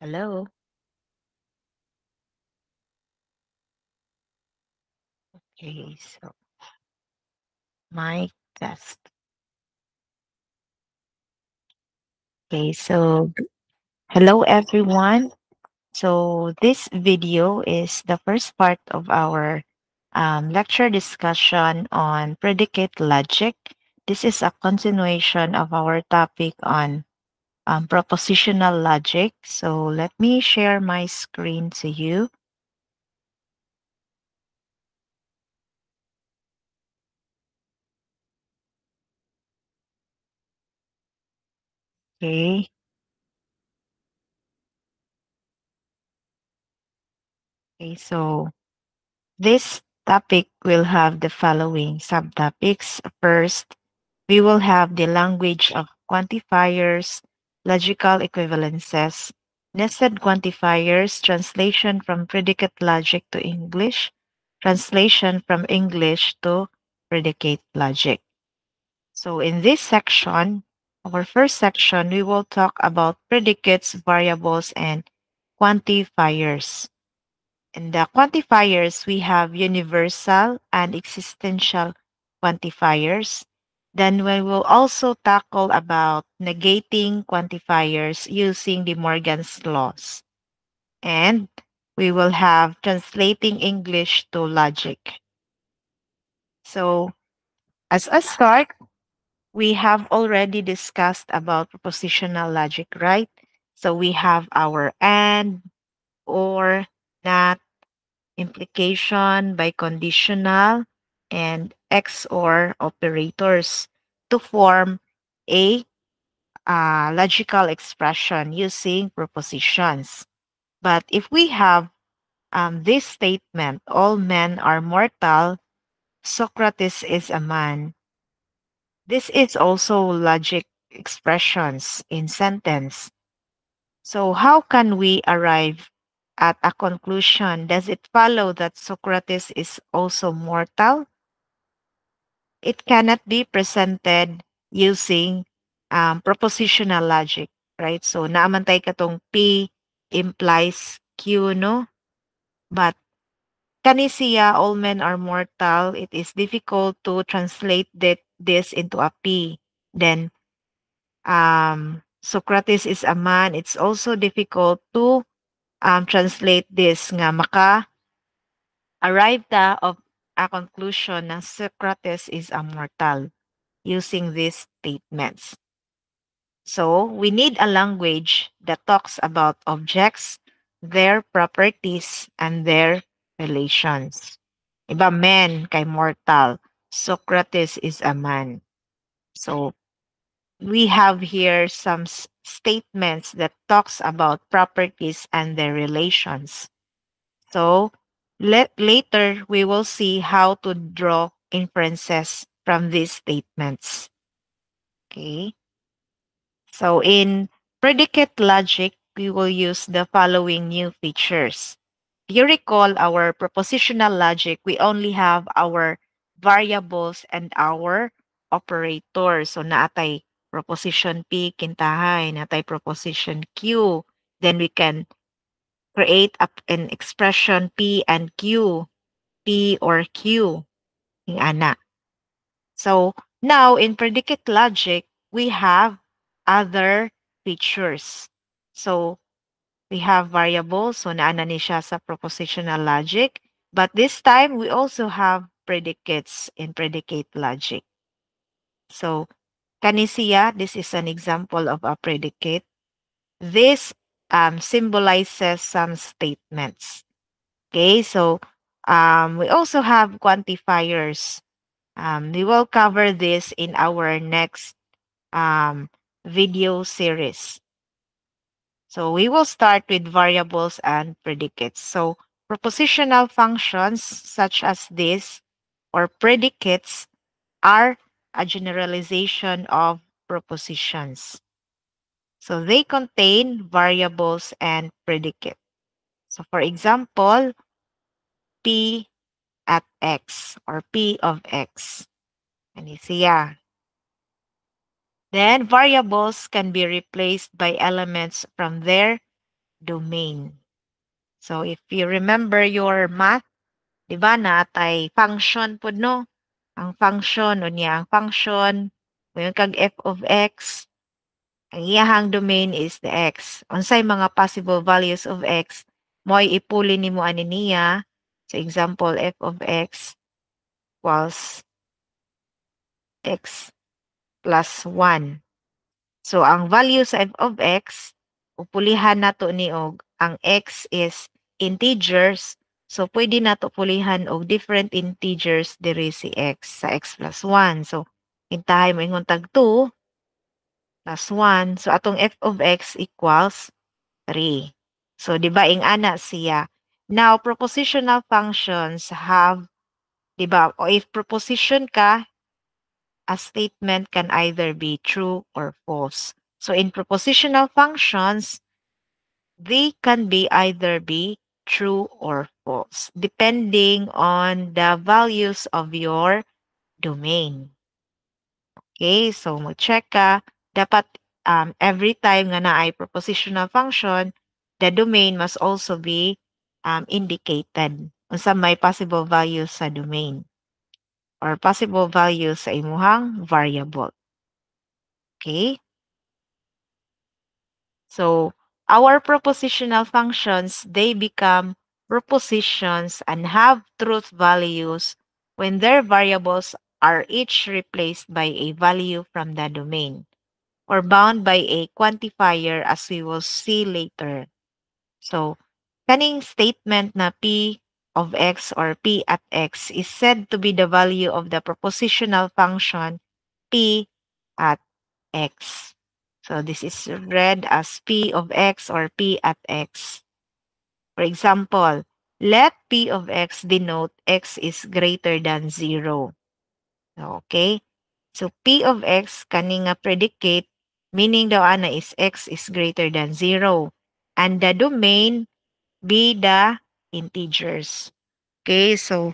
Hello. Okay, so mic test. Okay, so hello everyone. So this video is the first part of our lecture discussion on predicate logic. This is a continuation of our topic on propositional logic. So let me share my screen to you. Okay. Okay, so this topic will have the following subtopics. First, we will have the language of quantifiers, logical equivalences, nested quantifiers, translation from predicate logic to English, translation from English to predicate logic. So in this section, our first section, we will talk about predicates, variables, and quantifiers. In the quantifiers, we have universal and existential quantifiers. Then we will also tackle about negating quantifiers using De Morgan's laws. And we will have translating English to logic. So as a start, we have already discussed about propositional logic, right? So we have our and, or, not, implication, biconditional, and XOR operators to form a logical expression using propositions. But if we have this statement, all men are mortal, Socrates is a man, this is also logic expressions in sentence. So how can we arrive at a conclusion? Does it follow that Socrates is also mortal? It cannot be presented using propositional logic, right? So naamantay katong P implies Q, no? But kanisiya, all men are mortal. It is difficult to translate this into a P. Then Socrates is a man. It's also difficult to translate this nga maka arrive ta of a conclusion na Socrates is a mortal using these statements. So we need a language that talks about objects, their properties, and their relations. Iba men kay mortal. Socrates is a man. So we have here some statements that talks about properties and their relations. So later we will see how to draw inferences from these statements. Okay. So in predicate logic, we will use the following new features. If you recall our propositional logic, we only have our variables and our operators. So naatay proposition P, kintahay, naatay proposition Q. Then we can create an expression P and Q, P or Q, yung ana. So now in predicate logic, we have other features. So we have variables, so naana ni siya sa propositional logic. But this time, we also have predicates in predicate logic. So kanisiya, this is an example of a predicate. This symbolizes some statements. Okay, so we also have quantifiers. We will cover this in our next video series. So we will start with variables and predicates. So propositional functions such as this or predicates are a generalization of propositions. So they contain variables and predicate. So for example, P at X or P of X. And you see, yeah. Then variables can be replaced by elements from their domain. So if you remember your math, di ba natay function po no? Ang function, unya ang function, ngayon kag f of x, ang iyahang domain is the x. Unsay mga possible values of x, mo'y ipuli nimo ani niya. So example, f of x equals x plus 1. So ang value sa f of x, upulihan nato ni og ang x is integers. So pwede nato pulihan og different integers diri si x sa x plus 1. So hintahay mo ingon tag 2 plus 1. So atong f of x equals 3. So di ba ing ana siya. Now propositional functions have, di ba, o if proposition ka, a statement can either be true or false. So in propositional functions, they can be either be true or false, depending on the values of your domain. Okay, so mag-check ka. Dapat every time nga na ay propositional function, the domain must also be indicated. Unsa may possible values sa domain or possible values sa imuhang variable. Okay? So, our propositional functions, they become propositions and have truth values when their variables are each replaced by a value from the domain or bound by a quantifier as we will see later. So, kaning statement na p of x or p at x is said to be the value of the propositional function p at x. So this is read as p of x or p at x. For example, let p of x denote x is greater than 0. Okay? So p of x kaning nga predicate, meaning daw ana is x is greater than 0. And the domain be the integers. Okay, so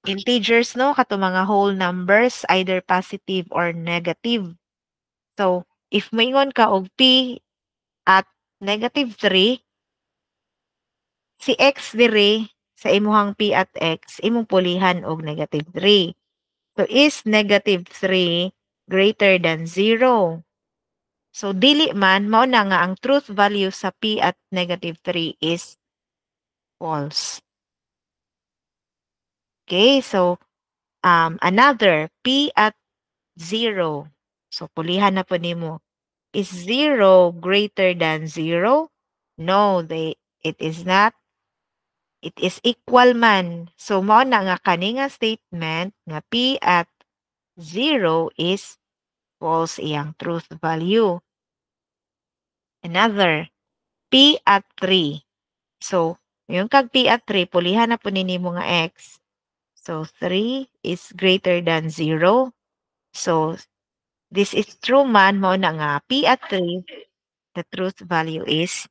integers no, kato mga whole numbers, either positive or negative. So, if maingon ka og p at negative 3, si x dire sa imuhang p at x, imong pulihan og negative 3. So, is negative 3 greater than 0? So, dili man, mao na nga ang truth value sa p at negative 3 is false. Okay, so, another, p at 0. So, pulihan na po nimo. Is 0 greater than 0? No, it is not. It is equal man. So, mao na nga kani nga statement nga p at 0 is false iyang truth value. Another, p at 3. So, yung kag p at 3, pulihan na po ninimo nga x. So, 3 is greater than 0. So, this is true man, mao na nga p at 3, the truth value is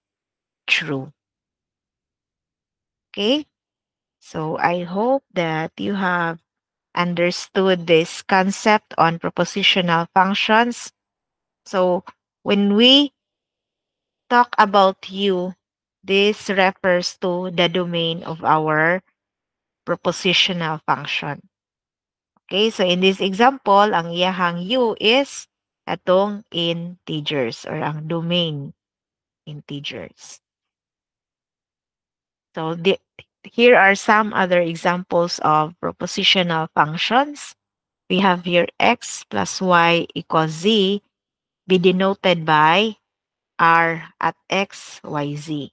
true. Okay? So, I hope that you have understood this concept on propositional functions. So, when we talk about U, this refers to the domain of our propositional function. Okay, so in this example, ang iyahang U is atong integers or ang domain integers. So, here are some other examples of propositional functions. We have here x plus y equals z be denoted by r at x, y, z.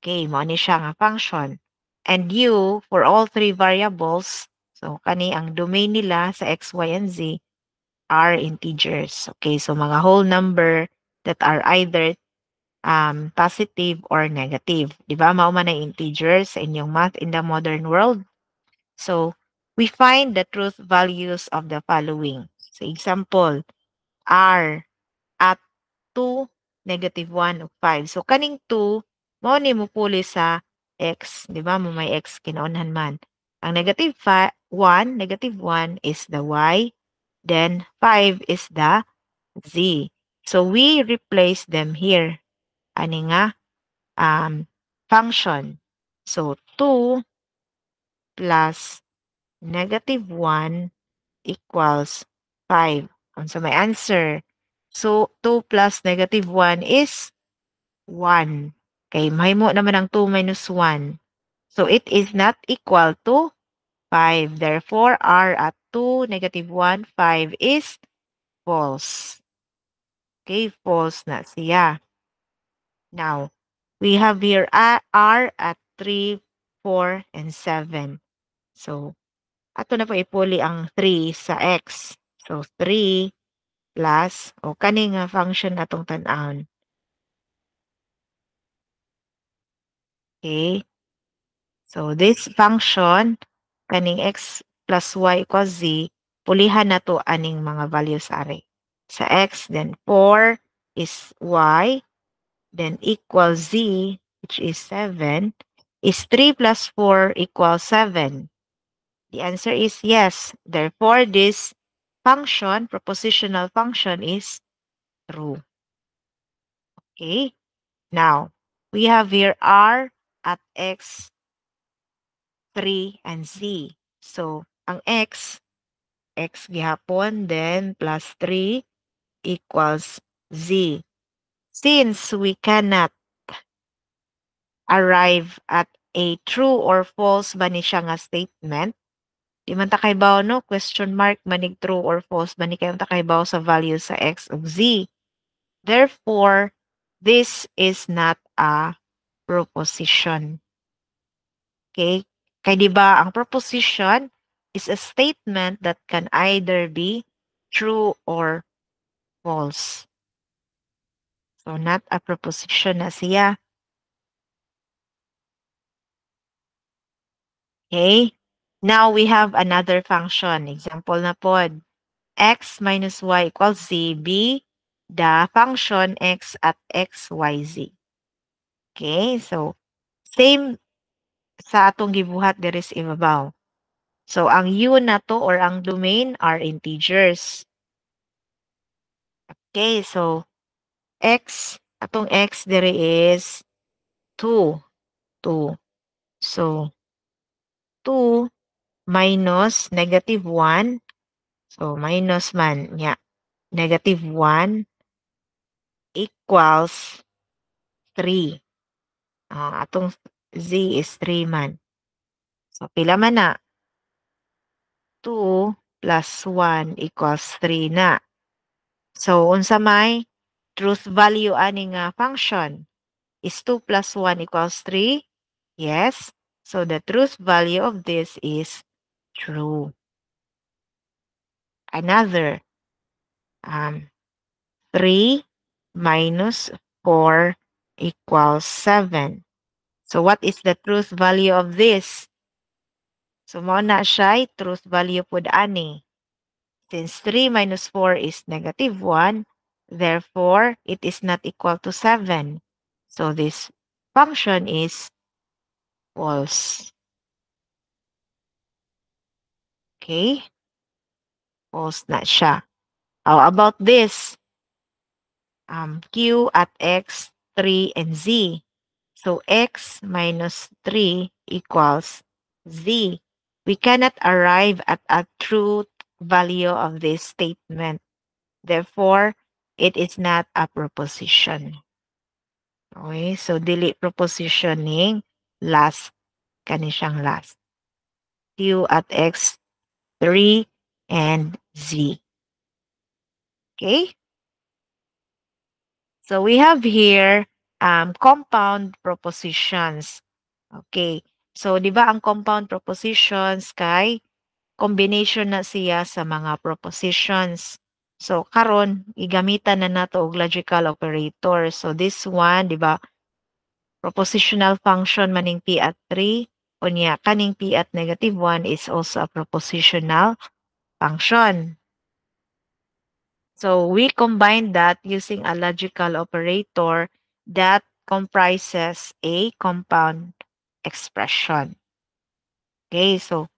Okay, mo ni siya nga function. And u for all three variables, so kani ang domain nila sa x, y, and z are integers. Okay, so mga whole number that are either positive or negative. Di ba? Mao man ang integers sa inyong math in the modern world. So, we find the truth values of the following. So, example, r at 2, negative 1, ug 5. So, kaning 2, mao ni mo puli sa x. Di ba? Mo may x kinaunhan man. Ang negative 1, negative 1 is the y. Then, 5 is the z. So, we replace them here. Ani nga? function. So, 2 plus -1 equals 5. So, my answer. So, 2 plus -1 is 1. Okay, mahimo naman ang 2 minus 1. So, it is not equal to 5. Therefore, R at 2, -1, 5 is false. Okay, false na siya. Now, we have here R at 3, 4, and 7. So, ato na po ipuli ang 3 sa X. So, 3 plus, o kani nga function atong tan-awon. Okay. So, this function, kaning X plus Y equals Z, pulihan na to aning mga values are. Sa X, then 4 is Y, then equals Z, which is 7, is 3 plus 4 equals 7. The answer is yes. Therefore, this function, propositional function, is true. Okay? Now, we have here R at X, 3, and Z. So, ang X gihapon, then plus 3 equals Z. Since we cannot arrive at a true or false ba ni siya nga statement, di man ta kaybaw no, question mark manig true or false ba ni kayo ta kaybaw sa value sa X ug Z. Therefore, this is not a proposition. Okay? Kay di ba ang proposition is a statement that can either be true or false. So, not a proposition na siya. Okay? Now, we have another function. Example na pod. X minus y equals z. Be the function x at x, y, z. Okay? So, same sa atong gibuhat diri sa ibabaw. So, ang u na to or ang domain are integers. Okay? So, atong x diri is 2. 2. So, 2 minus -1. So, minus man niya. -1 equals 3. Atong z is 3 man. So, pila man na? 2 plus 1 equals 3 na. So, unsa may truth value ani nga function? Is 2 plus 1 equals 3? Yes. So, the truth value of this is true. Another, 3 minus 4 equals 7. So, what is the truth value of this? So, mo na siya, truth value pod ani. Since 3 minus 4 is -1, therefore, it is not equal to 7. So, this function is false. Okay? False na siya. How about this? Q at X, 3, and Z. So, X minus 3 equals Z. We cannot arrive at a true value of this statement. Therefore, it is not a proposition. Okay, so dili propositioning last. Kani siyang last. Q at X, 3, and Z. Okay? So we have here compound propositions. Okay. So, di ba ang compound propositions kay combination na siya sa mga propositions. So, karon igamitan na nato og logical operator. So, this one, di ba, propositional function maning P at 3. Unya, kaning P at -1 is also a propositional function. So, we combine that using a logical operator that comprises a compound expression. Okay, so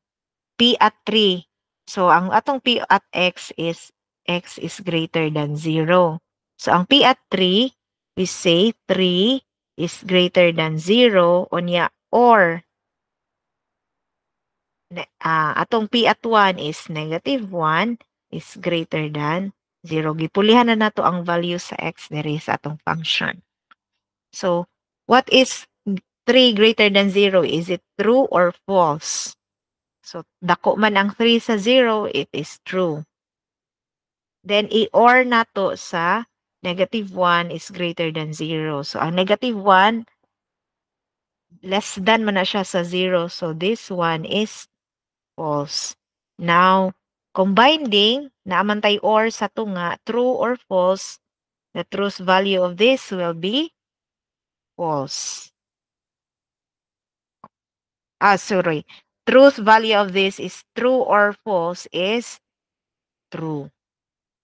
P at 3. So, ang atong P at x is greater than 0. So, ang P at 3, we say 3 is greater than 0, unya, or atong p at 1 is negative 1 is greater than 0. Gipulihan na nato ang value sa x diri sa atong function. So, what is 3 greater than 0? Is it true or false? So, dako man ang 3 sa 0, it is true. Then, i-or nato sa negative 1 is greater than 0. So, ang negative 1, less than man na siya sa 0. So, this one is false. Now, combining, naaman tayo or sa tunga, true or false, the truth value of this will be false. Sorry. Truth value of this is true or false is true.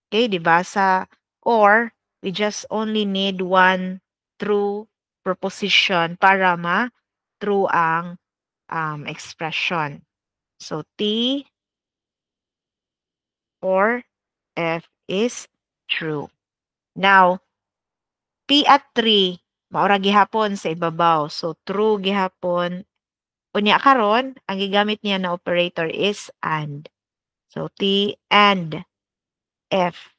Okay, di ba? Sa or, we just only need one true proposition para ma-true ang expression. So, T or F is true. Now, P at 3, maura gihapon sa ibabaw. So, true gihapon. Unya karon, ang gigamit niya na operator is AND. So, T and F.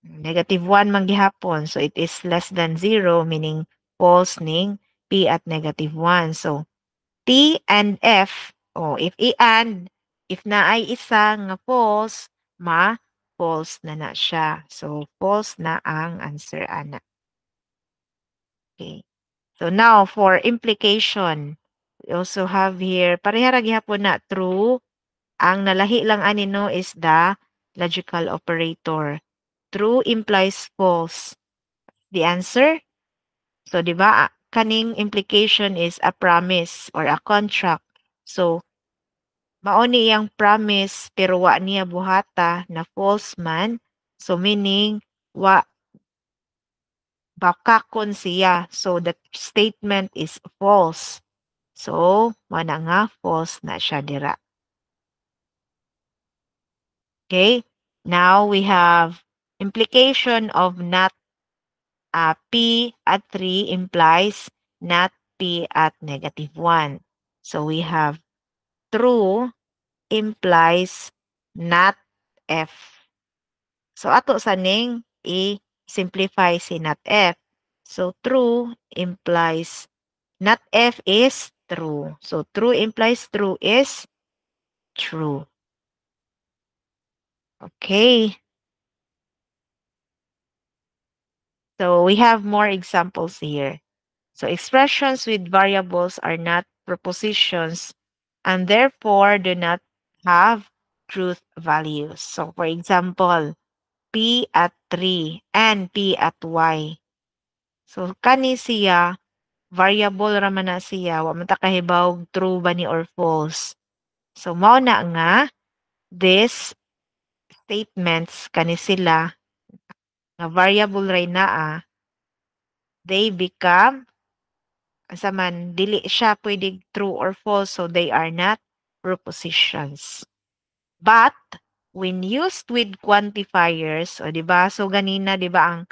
Negative 1 man gihapon. So, it is less than 0, meaning false ning P at negative 1. So, T and F, if i-AND, if na ay isa nga false, false na siya. So, false na ang answer, ana. Okay. So, now, for implication, we also have here, parehara gihapon na true. Ang nalahi lang ani no is the logical operator. True implies false. The answer? So, di ba, kaning implication is a promise or a contract. So, mauni yang promise pero wa niya buhata na false man. So, meaning, bakakon siya. So, the statement is false. So, mana nga false na siya dira. Okay? Now, we have implication of not P at 3 implies not P at negative 1. So, we have true implies not F. So, ato sa ning i-simplify si not F. So, true implies not F is true. So, true implies true is true. Okay. So, we have more examples here. So, expressions with variables are not propositions and therefore do not have truth values. So, for example, P at 3 and P at Y. So, kani siya, variable raman na siya, wa man ta kahibaw true ba ni or false. So, mao na nga, these statements kani sila, nga variable ray naa, they become, asa man, dili siya pwede true or false, so they are not propositions. But, when used with quantifiers, o di ba, so ganina, di ba, ang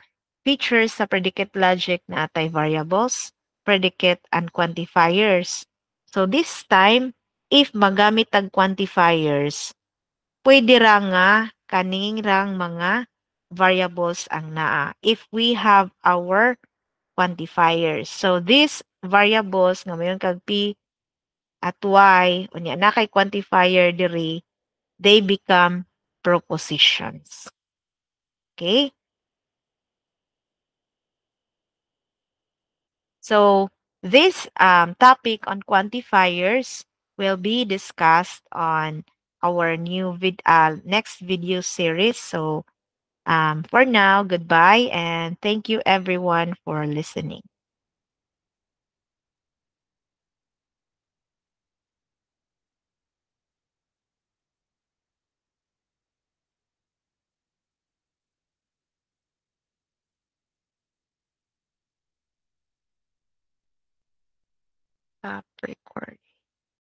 features sa predicate logic na atay variables, predicate, and quantifiers. So, this time, if magamit ang quantifiers, pwede ra nga kaning rang mga variables ang naa if we have our quantifiers. So, these variables nga mayon kag P at Y, unya na kay quantifier diri, they become propositions. Okay? So, this topic on quantifiers will be discussed on our next video series. So, for now, goodbye and thank you everyone for listening. Stop recording.